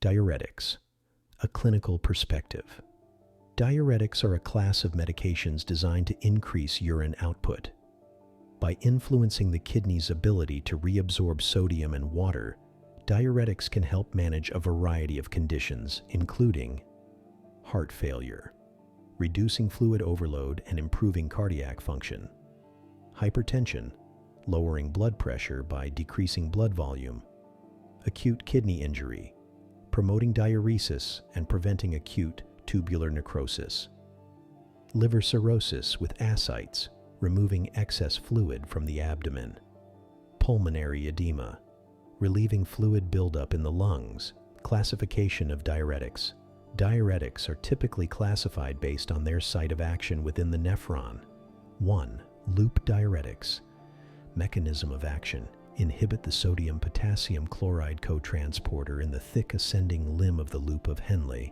Diuretics, a clinical perspective. Diuretics are a class of medications designed to increase urine output. By influencing the kidney's ability to reabsorb sodium and water, diuretics can help manage a variety of conditions, including heart failure, reducing fluid overload and improving cardiac function, hypertension, lowering blood pressure by decreasing blood volume, acute kidney injury, promoting diuresis and preventing acute tubular necrosis, liver cirrhosis with ascites, removing excess fluid from the abdomen, pulmonary edema, relieving fluid buildup in the lungs. Classification of diuretics. Diuretics are typically classified based on their site of action within the nephron. 1. Loop diuretics. Mechanism of action: inhibit the sodium-potassium chloride cotransporter in the thick ascending limb of the loop of Henle,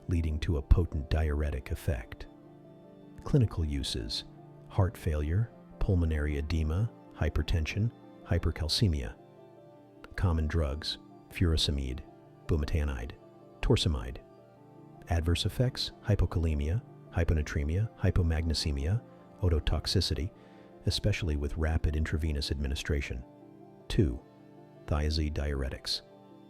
leading to a potent diuretic effect. Clinical uses: heart failure, pulmonary edema, hypertension, hypercalcemia. Common drugs: furosemide, bumetanide, torsemide. Adverse effects: hypokalemia, hyponatremia, hypomagnesemia, ototoxicity, especially with rapid intravenous administration. 2. Thiazide diuretics.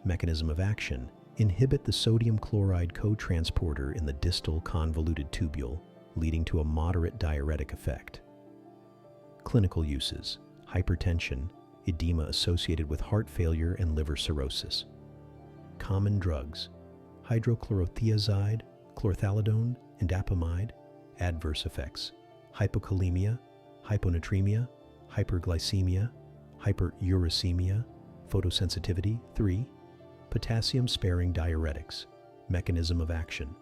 Mechanism of action: inhibit the sodium chloride cotransporter in the distal convoluted tubule, leading to a moderate diuretic effect. Clinical uses: hypertension, edema associated with heart failure and liver cirrhosis. Common drugs: hydrochlorothiazide, chlorthalidone, indapamide. Adverse effects: hypokalemia, hyponatremia, hyperglycemia, hyperuricemia, photosensitivity. 3. Potassium-sparing diuretics. Mechanism of action: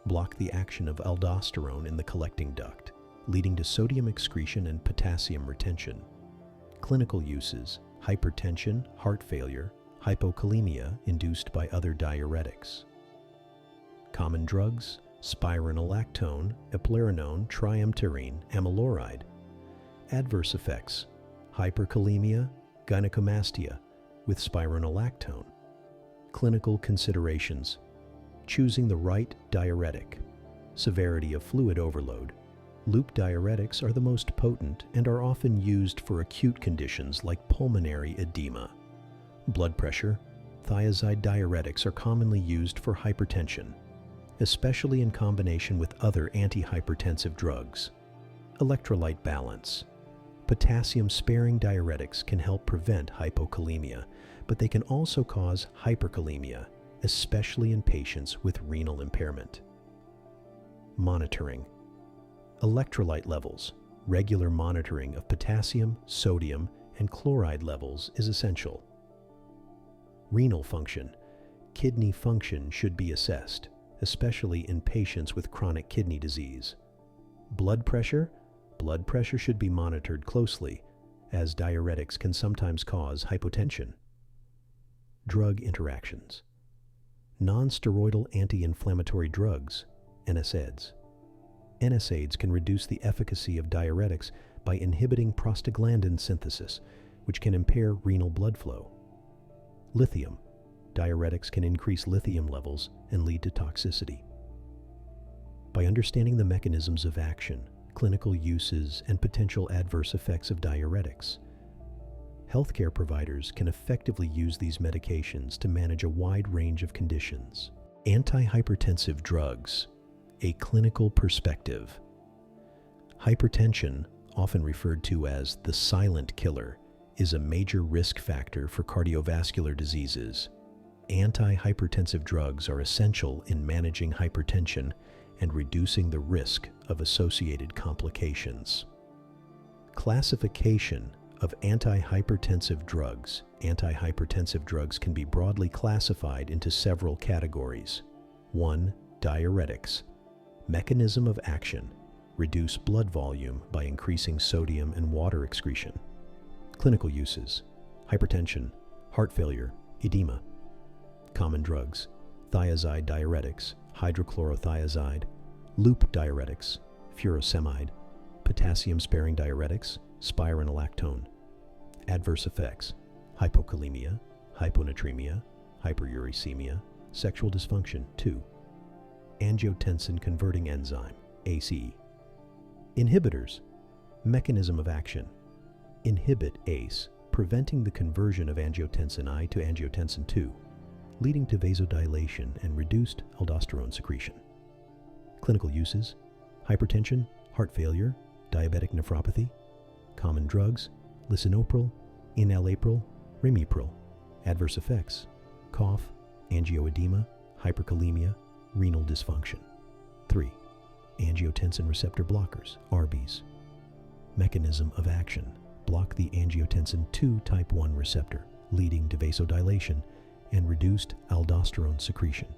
block the action of aldosterone in the collecting duct, leading to sodium excretion and potassium retention. Clinical uses: hypertension, heart failure, hypokalemia induced by other diuretics. Common drugs: spironolactone, eplerenone, triamterene, amiloride. Adverse effects: hyperkalemia, gynecomastia with spironolactone. Clinical considerations: choosing the right diuretic, severity of fluid overload. Loop diuretics are the most potent and are often used for acute conditions like pulmonary edema. Blood pressure: thiazide diuretics are commonly used for hypertension, especially in combination with other antihypertensive drugs. Electrolyte balance: potassium-sparing diuretics can help prevent hypokalemia, but they can also cause hyperkalemia, especially in patients with renal impairment. Monitoring: electrolyte levels. Regular monitoring of potassium, sodium, and chloride levels is essential. Renal function: kidney function should be assessed, especially in patients with chronic kidney disease. Blood pressure: blood pressure should be monitored closely, as diuretics can sometimes cause hypotension. Drug interactions: non-steroidal anti-inflammatory drugs, NSAIDs. NSAIDs can reduce the efficacy of diuretics by inhibiting prostaglandin synthesis, which can impair renal blood flow. Lithium: diuretics can increase lithium levels and lead to toxicity. By understanding the mechanisms of action, clinical uses, and potential adverse effects of diuretics, healthcare providers can effectively use these medications to manage a wide range of conditions. Antihypertensive drugs: a clinical perspective. Hypertension, often referred to as the silent killer, is a major risk factor for cardiovascular diseases. Antihypertensive drugs are essential in managing hypertension and reducing the risk of associated complications. Classification of antihypertensive drugs. Antihypertensive drugs can be broadly classified into several categories. 1. Diuretics. Mechanism of action: reduce blood volume by increasing sodium and water excretion. Clinical uses: hypertension, heart failure, edema. Common drugs: thiazide diuretics, hydrochlorothiazide, loop diuretics, furosemide, potassium-sparing diuretics, spironolactone. Adverse effects: hypokalemia, hyponatremia, hyperuricemia, sexual dysfunction. 2. Angiotensin converting enzyme, ACE. Inhibitors. Mechanism of action. Inhibit ACE, preventing the conversion of angiotensin I to angiotensin II, leading to vasodilation and reduced aldosterone secretion. Clinical uses: hypertension, heart failure, diabetic nephropathy. Common drugs: lisinopril, enalapril, ramipril. Adverse effects: cough, angioedema, hyperkalemia, renal dysfunction. 3. Angiotensin receptor blockers, ARBs. Mechanism of action: block the angiotensin II type 1 receptor, leading to vasodilation and reduced aldosterone secretion.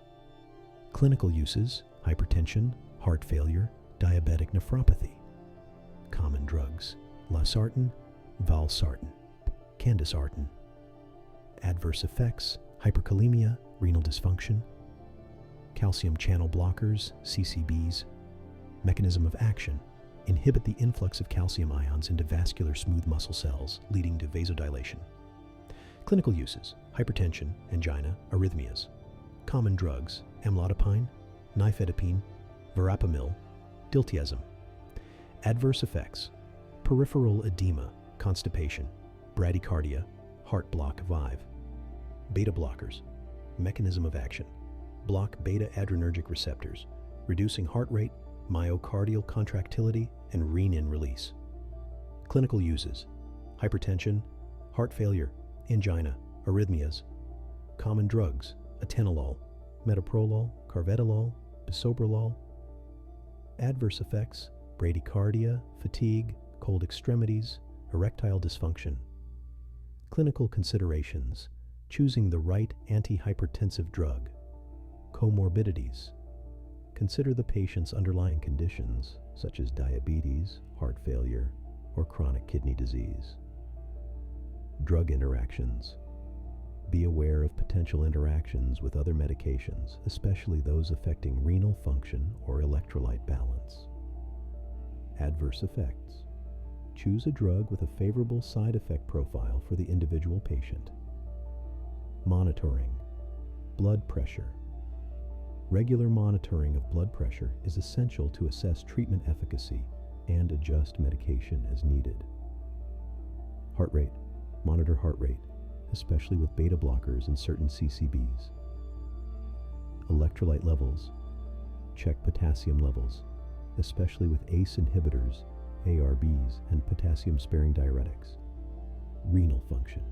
Clinical uses: hypertension, heart failure, diabetic nephropathy. Common drugs: losartan, valsartan, candesartan. Adverse effects: hyperkalemia, renal dysfunction. Calcium channel blockers, CCBs. Mechanism of action: inhibit the influx of calcium ions into vascular smooth muscle cells, leading to vasodilation. Clinical uses: hypertension, angina, arrhythmias. Common drugs: amlodipine, nifedipine, verapamil, diltiazem. Adverse effects: peripheral edema, constipation, bradycardia, heart block, VIVE. Beta blockers. Mechanism of action: block beta-adrenergic receptors, reducing heart rate, myocardial contractility, and renin release. Clinical uses: hypertension, heart failure, angina, arrhythmias. Common drugs: atenolol, metoprolol, carvedilol, bisoprolol. Adverse effects: bradycardia, fatigue, cold extremities, erectile dysfunction. Clinical considerations: choosing the right antihypertensive drug. Comorbidities: consider the patient's underlying conditions, such as diabetes, heart failure, or chronic kidney disease. Drug interactions: be aware of potential interactions with other medications, especially those affecting renal function or electrolyte balance. Adverse effects: choose a drug with a favorable side effect profile for the individual patient. Monitoring: blood pressure. Regular monitoring of blood pressure is essential to assess treatment efficacy and adjust medication as needed. Heart rate: monitor heart rate, especially with beta blockers and certain CCBs. Electrolyte levels: check potassium levels, especially with ACE inhibitors, ARBs, and potassium-sparing diuretics. Renal function: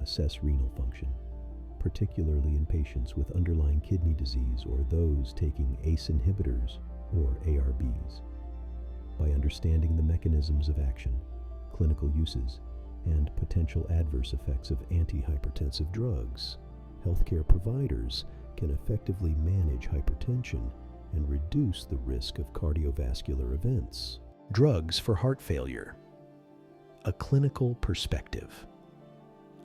assess renal function, particularly in patients with underlying kidney disease or those taking ACE inhibitors or ARBs. By understanding the mechanisms of action, clinical uses, and potential adverse effects of antihypertensive drugs, healthcare providers can effectively manage hypertension and reduce the risk of cardiovascular events. Drugs for heart failure. A clinical perspective.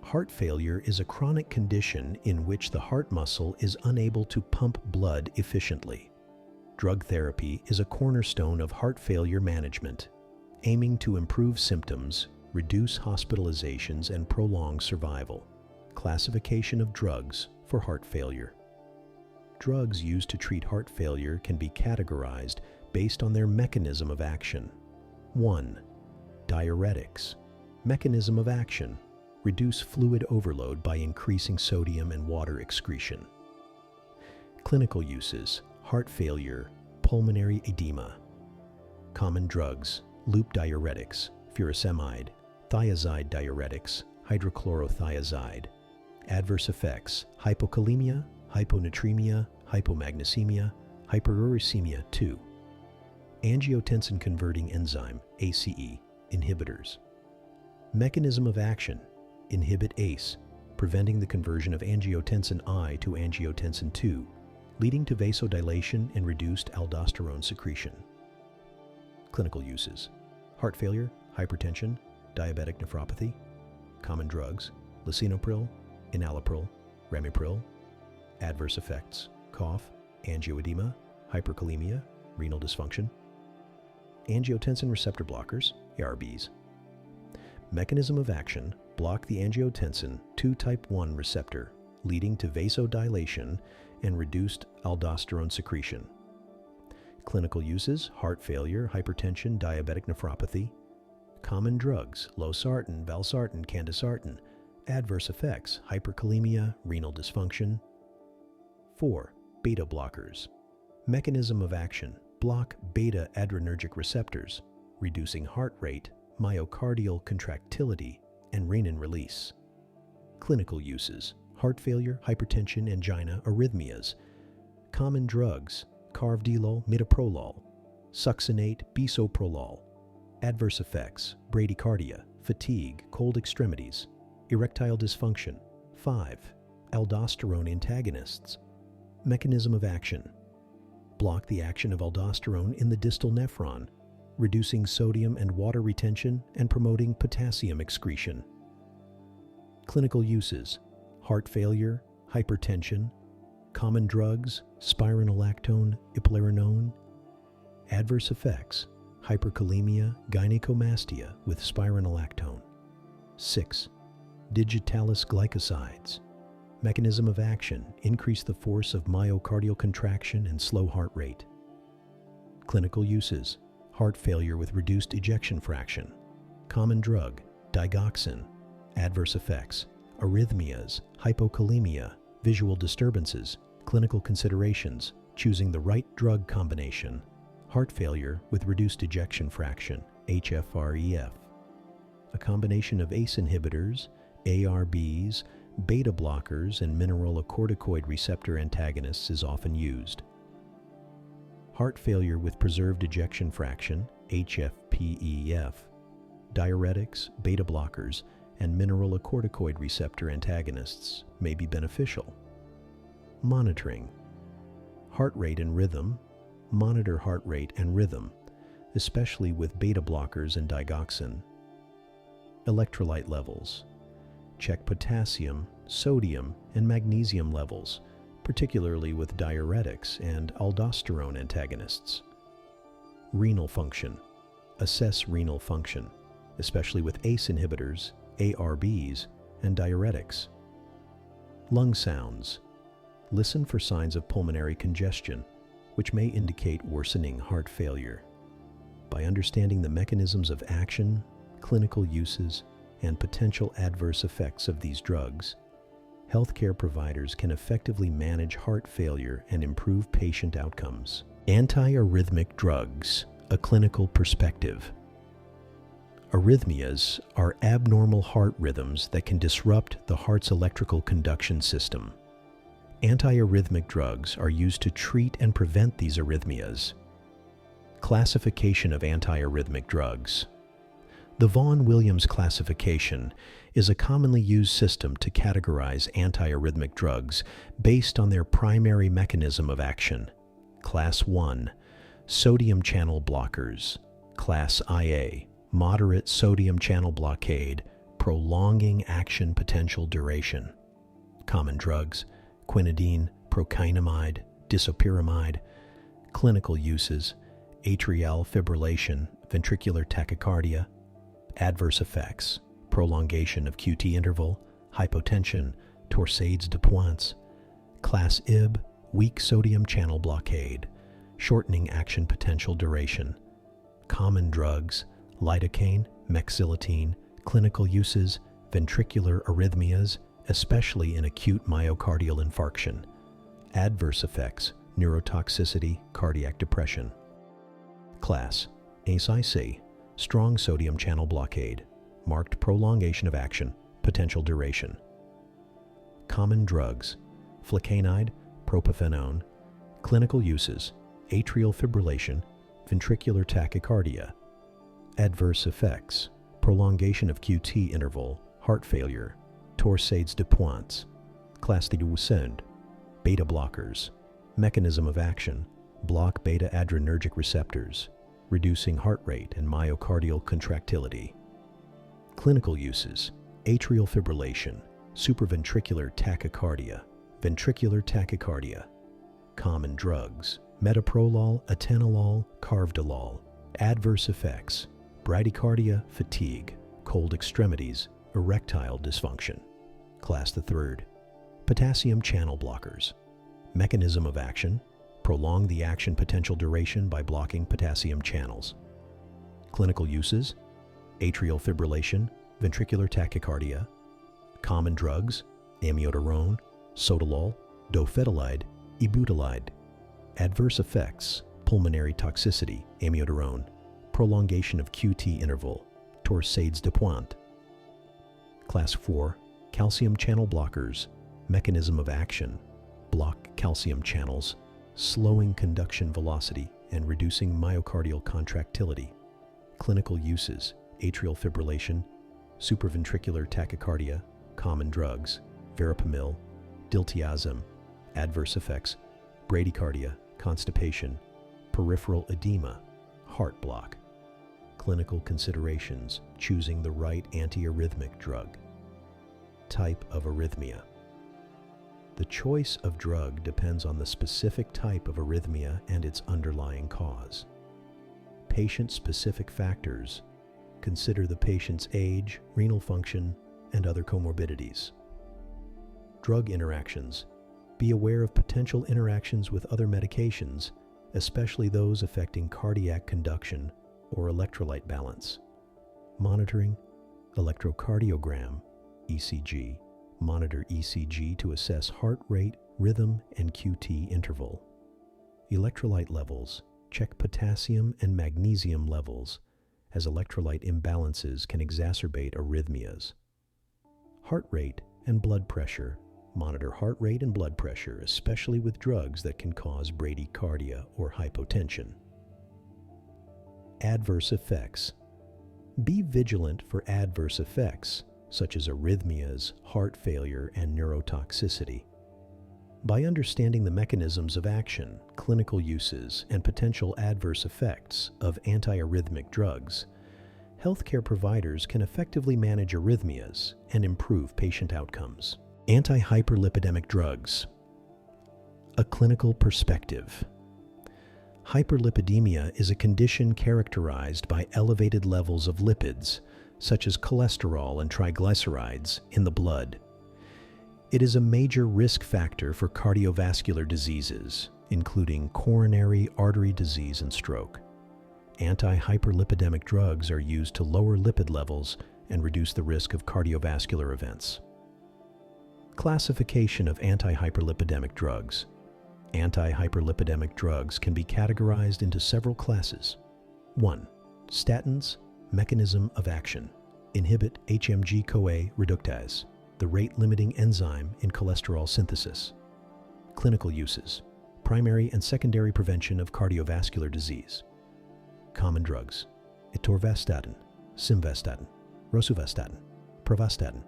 Heart failure is a chronic condition in which the heart muscle is unable to pump blood efficiently. Drug therapy is a cornerstone of heart failure management, aiming to improve symptoms, reduce hospitalizations, and prolong survival. Classification of drugs for heart failure. Drugs used to treat heart failure can be categorized based on their mechanism of action. 1. Diuretics. Mechanism of action: reduce fluid overload by increasing sodium and water excretion. Clinical uses: heart failure, pulmonary edema. Common drugs: loop diuretics, furosemide, thiazide diuretics, hydrochlorothiazide. Adverse effects: hypokalemia, hyponatremia, hypomagnesemia, hyperuricemia. 2. Angiotensin converting enzyme, ACE, inhibitors. Mechanism of action: inhibit ACE, preventing the conversion of angiotensin I to angiotensin II, leading to vasodilation and reduced aldosterone secretion. Clinical uses: heart failure, hypertension, diabetic nephropathy. Common drugs: lisinopril, enalapril, ramipril. Adverse effects: cough, angioedema, hyperkalemia, renal dysfunction. Angiotensin receptor blockers, ARBs. Mechanism of action: block the angiotensin II type 1 receptor, leading to vasodilation and reduced aldosterone secretion. Clinical uses: heart failure, hypertension, diabetic nephropathy. Common drugs: losartan, valsartan, candesartan. Adverse effects: hyperkalemia, renal dysfunction. 4. Beta blockers. Mechanism of action: block beta adrenergic receptors, reducing heart rate, myocardial contractility, and renin release. Clinical uses: heart failure, hypertension, angina, arrhythmias. Common drugs: carvedilol, metoprolol, succinate, bisoprolol. Adverse effects: bradycardia, fatigue, cold extremities, erectile dysfunction. 5. Aldosterone antagonists. Mechanism of action: block the action of aldosterone in the distal nephron, reducing sodium and water retention and promoting potassium excretion. Clinical uses: heart failure, hypertension. Common drugs: spironolactone, iplerenone. Adverse effects: hyperkalemia, gynecomastia with spironolactone. 6. Digitalis glycosides. Mechanism of action: increase the force of myocardial contraction and slow heart rate. Clinical uses: heart failure with reduced ejection fraction. Common drug: digoxin. Adverse effects: arrhythmias, hypokalemia, visual disturbances. Clinical considerations: choosing the right drug combination. Heart failure with reduced ejection fraction, HFrEF. A combination of ACE inhibitors, ARBs, beta blockers, and mineralocorticoid receptor antagonists is often used. Heart failure with preserved ejection fraction, HFpEF. Diuretics, beta blockers, and mineralocorticoid receptor antagonists may be beneficial. Monitoring: heart rate and rhythm. Monitor heart rate and rhythm, especially with beta blockers and digoxin. Electrolyte levels: check potassium, sodium, and magnesium levels, particularly with diuretics and aldosterone antagonists. Renal function: assess renal function, especially with ACE inhibitors, ARBs, and diuretics. Lung sounds: listen for signs of pulmonary congestion, which may indicate worsening heart failure. By understanding the mechanisms of action, clinical uses, and potential adverse effects of these drugs, healthcare providers can effectively manage heart failure and improve patient outcomes. Antiarrhythmic drugs: a clinical perspective. Arrhythmias are abnormal heart rhythms that can disrupt the heart's electrical conduction system. Antiarrhythmic drugs are used to treat and prevent these arrhythmias. Classification of antiarrhythmic drugs. The Vaughan-Williams classification is a commonly used system to categorize antiarrhythmic drugs based on their primary mechanism of action. Class 1, sodium channel blockers. Class IA, moderate sodium channel blockade, prolonging action potential duration. Common drugs: quinidine, prokinamide, disopyramide. Clinical uses: atrial fibrillation, ventricular tachycardia. Adverse effects: prolongation of QT interval, hypotension, torsades de pointes. Class IB, weak sodium channel blockade, shortening action potential duration. Common drugs: lidocaine, mexiletine. Clinical uses: ventricular arrhythmias, especially in acute myocardial infarction. Adverse effects: neurotoxicity, cardiac depression. Class ACE-IC, strong sodium channel blockade, marked prolongation of action, potential duration. Common drugs: flecainide, propafenone. Clinical uses: atrial fibrillation, ventricular tachycardia. Adverse effects: prolongation of QT interval, heart failure, torsades de pointes. Class 2, beta blockers. Mechanism of action: block beta adrenergic receptors, reducing heart rate and myocardial contractility. Clinical uses: atrial fibrillation, supraventricular tachycardia, ventricular tachycardia. Common drugs: metoprolol, atenolol, carvedilol. Adverse effects: bradycardia, fatigue, cold extremities, erectile dysfunction. Class 3, potassium channel blockers. Mechanism of action: prolong the action potential duration by blocking potassium channels. Clinical uses: atrial fibrillation, ventricular tachycardia. Common drugs: amiodarone, sotalol, dofetilide, ibutylide. Adverse effects: pulmonary toxicity, amiodarone, prolongation of QT interval, torsades de pointe. Class 4, calcium channel blockers. Mechanism of action: block calcium channels, slowing conduction velocity and reducing myocardial contractility. Clinical uses: atrial fibrillation, supraventricular tachycardia. Common drugs: verapamil, diltiazem. Adverse effects: bradycardia, constipation, peripheral edema, heart block. Clinical considerations: choosing the right antiarrhythmic drug. Type of arrhythmia. The choice of drug depends on the specific type of arrhythmia and its underlying cause. Patient-specific factors: consider the patient's age, renal function, and other comorbidities. Drug interactions: be aware of potential interactions with other medications, especially those affecting cardiac conduction or electrolyte balance. Monitoring: electrocardiogram, ECG. Monitor ECG to assess heart rate, rhythm, and QT interval. Electrolyte levels: check potassium and magnesium levels, as electrolyte imbalances can exacerbate arrhythmias. Heart rate and blood pressure: monitor heart rate and blood pressure, especially with drugs that can cause bradycardia or hypotension. Adverse effects: be vigilant for adverse effects, such as arrhythmias, heart failure, and neurotoxicity. By understanding the mechanisms of action, clinical uses, and potential adverse effects of antiarrhythmic drugs, healthcare providers can effectively manage arrhythmias and improve patient outcomes. Anti-hyperlipidemic drugs. A clinical perspective. Hyperlipidemia is a condition characterized by elevated levels of lipids, such as cholesterol and triglycerides, in the blood. It is a major risk factor for cardiovascular diseases, including coronary artery disease and stroke. Anti-hyperlipidemic drugs are used to lower lipid levels and reduce the risk of cardiovascular events. Classification of anti-hyperlipidemic drugs. Anti-hyperlipidemic drugs can be categorized into several classes. 1. Statins. Mechanism of action: inhibit HMG-CoA reductase, the rate-limiting enzyme in cholesterol synthesis. Clinical uses: primary and secondary prevention of cardiovascular disease. Common drugs: atorvastatin, simvastatin, rosuvastatin, pravastatin.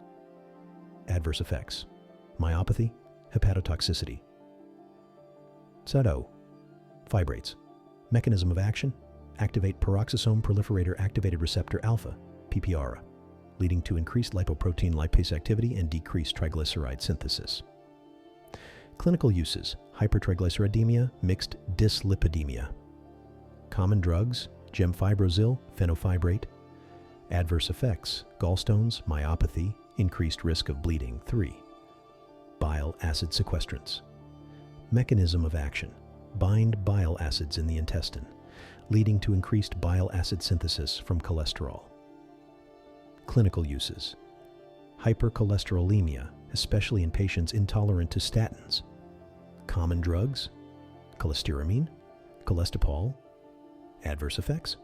Adverse effects: myopathy, hepatotoxicity. SADO. Fibrates. Mechanism of action: activate peroxisome proliferator activated receptor alpha, PPARA, leading to increased lipoprotein lipase activity and decreased triglyceride synthesis. Clinical uses: hypertriglyceridemia, mixed dyslipidemia. Common drugs: gemfibrozil, fenofibrate. Adverse effects: gallstones, myopathy, increased risk of bleeding. 3. Bile acid sequestrants. Mechanism of action: bind bile acids in the intestine, leading to increased bile acid synthesis from cholesterol. Clinical uses: hypercholesterolemia, especially in patients intolerant to statins. Common drugs: cholestyramine, cholestyramine. Adverse effects: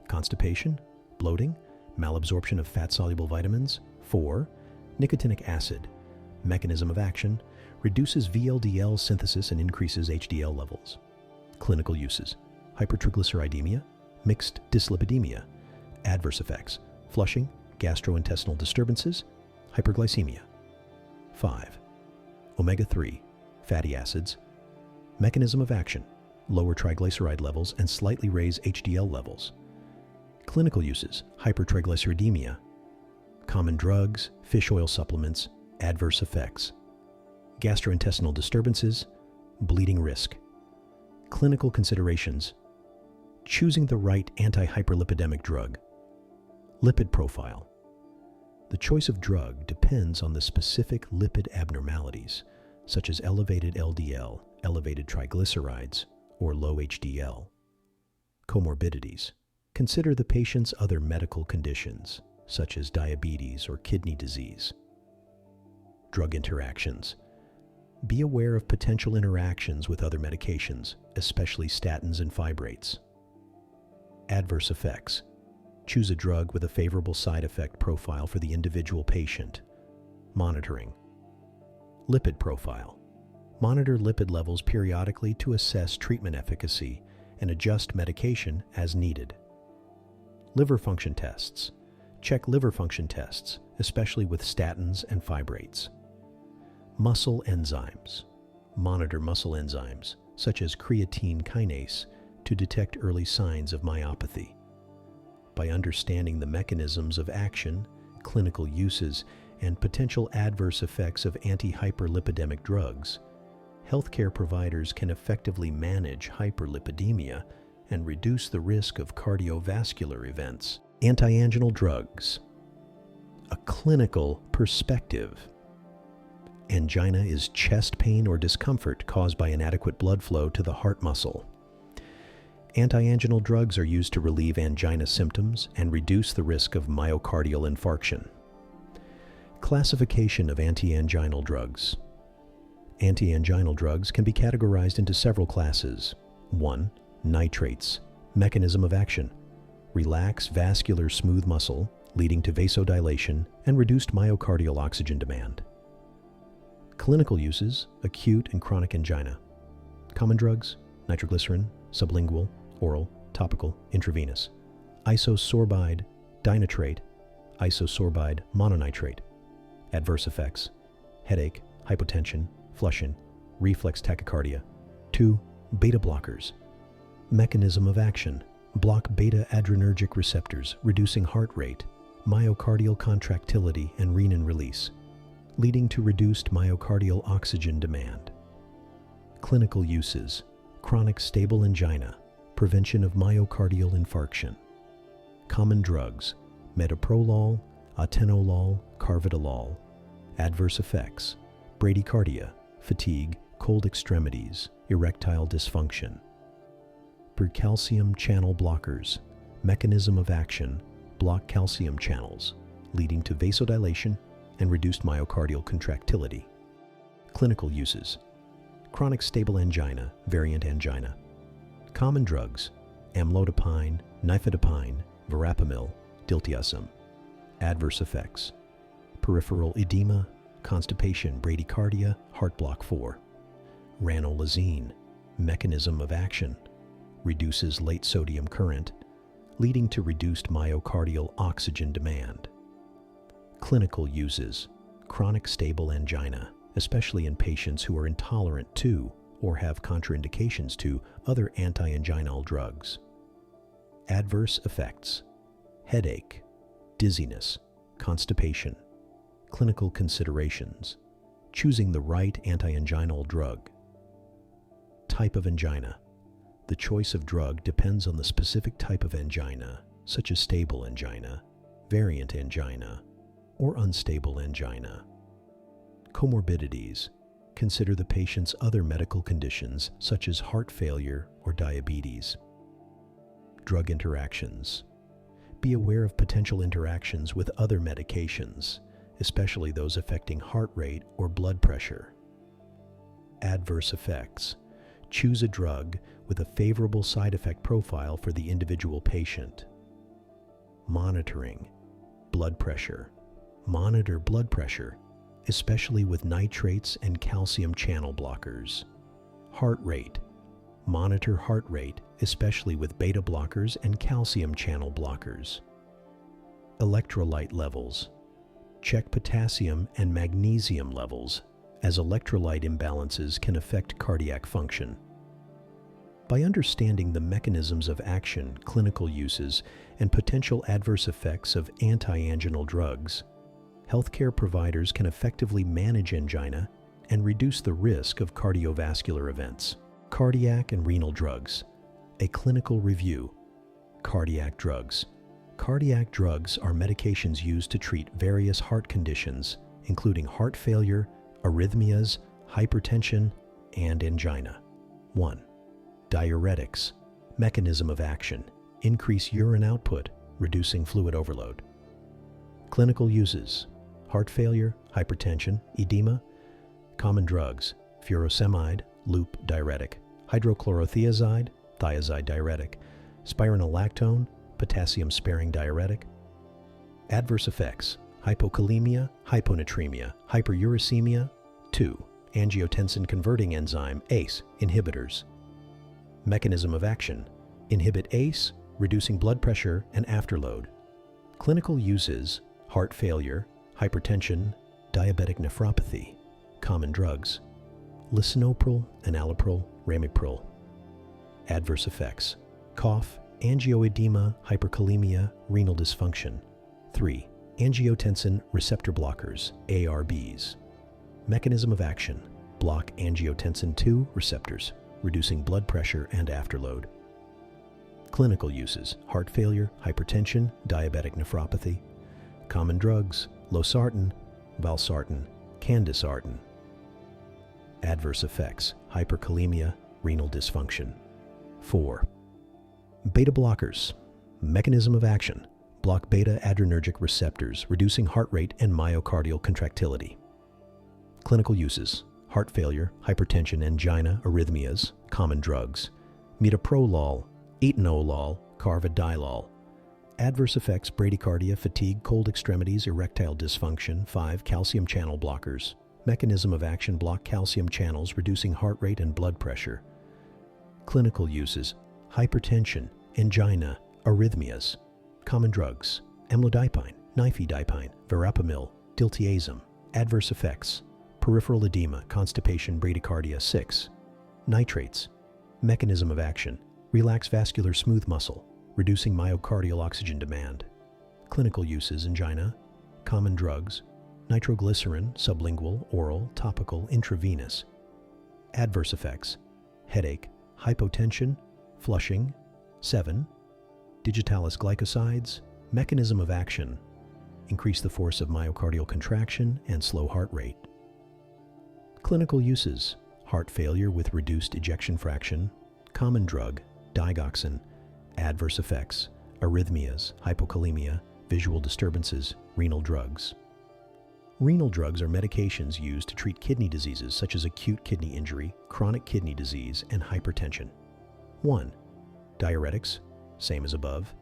constipation, bloating, malabsorption of fat-soluble vitamins. 4. Nicotinic acid. Mechanism of action: reduces VLDL synthesis and increases HDL levels. Clinical uses: hypertriglyceridemia, mixed dyslipidemia. Adverse effects: flushing, gastrointestinal disturbances, hyperglycemia. 5. Omega-3 fatty acids. Mechanism of action: lower triglyceride levels and slightly raise HDL levels. Clinical uses: hypertriglyceridemia. Common drugs, fish oil supplements. Adverse effects: gastrointestinal disturbances, bleeding risk. Clinical considerations: choosing the right anti-hyperlipidemic drug. Lipid profile. The choice of drug depends on the specific lipid abnormalities, such as elevated LDL, elevated triglycerides, or low HDL. Comorbidities. Consider the patient's other medical conditions, such as diabetes or kidney disease. Drug interactions. Be aware of potential interactions with other medications, especially statins and fibrates. Adverse effects. Choose a drug with a favorable side effect profile for the individual patient. Monitoring. Lipid profile. Monitor lipid levels periodically to assess treatment efficacy and adjust medication as needed. Liver function tests. Check liver function tests, especially with statins and fibrates. Muscle enzymes. Monitor muscle enzymes, such as creatine kinase, to detect early signs of myopathy. By understanding the mechanisms of action, clinical uses, and potential adverse effects of anti-hyperlipidemic drugs, healthcare providers can effectively manage hyperlipidemia and reduce the risk of cardiovascular events. Antianginal drugs. A clinical perspective. Angina is chest pain or discomfort caused by inadequate blood flow to the heart muscle. Antianginal drugs are used to relieve angina symptoms and reduce the risk of myocardial infarction. Classification of antianginal drugs. Antianginal drugs can be categorized into several classes. 1. Nitrates. Mechanism of action. Relax vascular smooth muscle, leading to vasodilation and reduced myocardial oxygen demand. Clinical uses: acute and chronic angina. Common drugs: nitroglycerin, sublingual, oral, topical, intravenous. Isosorbide, dinitrate, isosorbide mononitrate. Adverse effects: headache, hypotension, flushing, reflex tachycardia. 2. Beta blockers. Mechanism of action: block beta-adrenergic receptors, reducing heart rate, myocardial contractility, and renin release, leading to reduced myocardial oxygen demand. Clinical uses: chronic stable angina, prevention of myocardial infarction. Common drugs: metoprolol, atenolol, carvedilol. Adverse effects: bradycardia, fatigue, cold extremities, erectile dysfunction. Calcium channel blockers. Mechanism of action: block calcium channels, leading to vasodilation and reduced myocardial contractility. Clinical uses: chronic stable angina, variant angina. Common drugs: amlodipine, nifedipine, verapamil, diltiazem. Adverse effects: peripheral edema, constipation, bradycardia, heart block 4. Ranolazine. Mechanism of action: reduces late sodium current, leading to reduced myocardial oxygen demand. Clinical uses: chronic stable angina, especially in patients who are intolerant to or have contraindications to other antianginal drugs. Adverse effects: headache, dizziness, constipation. Clinical considerations: choosing the right antianginal drug. Type of angina. The choice of drug depends on the specific type of angina, such as stable angina, variant angina, or unstable angina. Comorbidities. Consider the patient's other medical conditions, such as heart failure or diabetes. Drug interactions. Be aware of potential interactions with other medications, especially those affecting heart rate or blood pressure. Adverse effects. Choose a drug with a favorable side effect profile for the individual patient. Monitoring. Blood pressure. Monitor blood pressure, especially with nitrates and calcium channel blockers. Heart rate. Monitor heart rate, especially with beta blockers and calcium channel blockers. Electrolyte levels. Check potassium and magnesium levels, as electrolyte imbalances can affect cardiac function. By understanding the mechanisms of action, clinical uses, and potential adverse effects of antianginal drugs, healthcare providers can effectively manage angina and reduce the risk of cardiovascular events. Cardiac and renal drugs. A clinical review. Cardiac drugs. Cardiac drugs are medications used to treat various heart conditions, including heart failure, arrhythmias, hypertension, and angina. 1. Diuretics. Mechanism of action: increase urine output, reducing fluid overload. Clinical uses: heart failure, hypertension, edema. Common drugs: furosemide, loop diuretic; hydrochlorothiazide, thiazide diuretic; spironolactone, potassium-sparing diuretic. Adverse effects: hypokalemia, hyponatremia, hyperuricemia. 2. Angiotensin-converting enzyme ACE inhibitors. Mechanism of action: inhibit ACE, reducing blood pressure and afterload. Clinical uses: heart failure, hypertension, diabetic nephropathy. Common drugs: lisinopril, enalapril, ramipril. Adverse effects: cough, angioedema, hyperkalemia, renal dysfunction. 3. Angiotensin receptor blockers, ARBs. Mechanism of action: block angiotensin II receptors, reducing blood pressure and afterload. Clinical uses: heart failure, hypertension, diabetic nephropathy. Common drugs: losartan, valsartan, candesartan. Adverse effects: hyperkalemia, renal dysfunction. 4. Beta blockers. Mechanism of action: block beta-adrenergic receptors, reducing heart rate and myocardial contractility. Clinical uses: heart failure, hypertension, angina, arrhythmias. Common drugs: metoprolol, etanolol, carvedilol. Adverse effects: bradycardia, fatigue, cold extremities, erectile dysfunction. 5. Calcium channel blockers. Mechanism of action: block calcium channels, reducing heart rate and blood pressure. Clinical uses: hypertension, angina, arrhythmias. Common drugs: amlodipine, nifedipine, verapamil, diltiazem. Adverse effects: peripheral edema, constipation, bradycardia. 6. Nitrates. Mechanism of action: relax vascular smooth muscle, reducing myocardial oxygen demand. Clinical uses: angina. Common drugs: nitroglycerin, sublingual, oral, topical, intravenous. Adverse effects: headache, hypotension, flushing. 7. Digitalis glycosides. Mechanism of action: increase the force of myocardial contraction and slow heart rate. Clinical uses: heart failure with reduced ejection fraction. Common drug: digoxin. Adverse effects: arrhythmias, hypokalemia, visual disturbances, renal drugs. Renal drugs are medications used to treat kidney diseases such as acute kidney injury, chronic kidney disease, and hypertension. 1. Diuretics, same as above.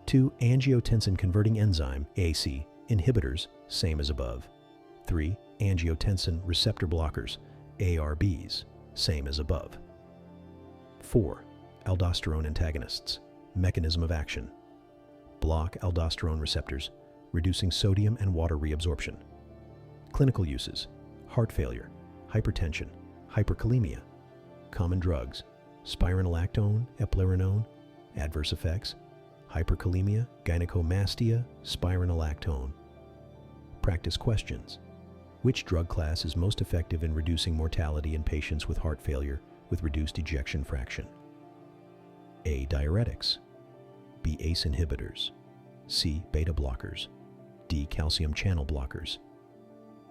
2. Angiotensin-converting enzyme, AC, inhibitors, same as above. 3. Angiotensin receptor blockers, ARBs, same as above. 4. Aldosterone antagonists. Mechanism of action: block aldosterone receptors, reducing sodium and water reabsorption. Clinical uses: heart failure, hypertension, hyperkalemia. Common drugs: spironolactone, eplerenone. Adverse effects: hyperkalemia, gynecomastia, spironolactone. Practice questions: which drug class is most effective in reducing mortality in patients with heart failure with reduced ejection fraction? A. Diuretics. B. ACE inhibitors. C. Beta blockers. D. Calcium channel blockers.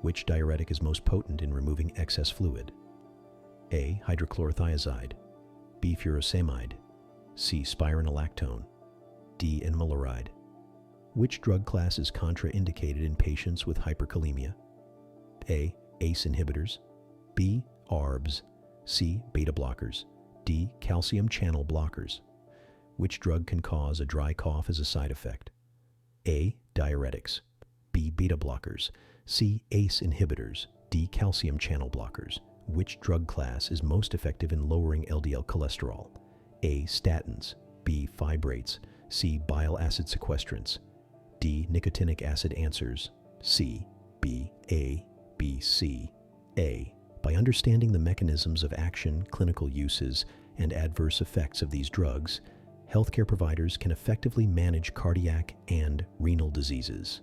Which diuretic is most potent in removing excess fluid? A. Hydrochlorothiazide. B. Furosemide. C. Spironolactone. D. Enmelaride. Which drug class is contraindicated in patients with hyperkalemia? A. ACE inhibitors. B. ARBs. C. Beta blockers. D. Calcium channel blockers. Which drug can cause a dry cough as a side effect? A. Diuretics. B. Beta blockers. C. ACE inhibitors. D. Calcium channel blockers. Which drug class is most effective in lowering LDL cholesterol? A. Statins. B. Fibrates. C. Bile acid sequestrants. D. Nicotinic acid answers. C. B. A. B. C. A. By understanding the mechanisms of action, clinical uses, and adverse effects of these drugs, healthcare providers can effectively manage cardiac and renal diseases.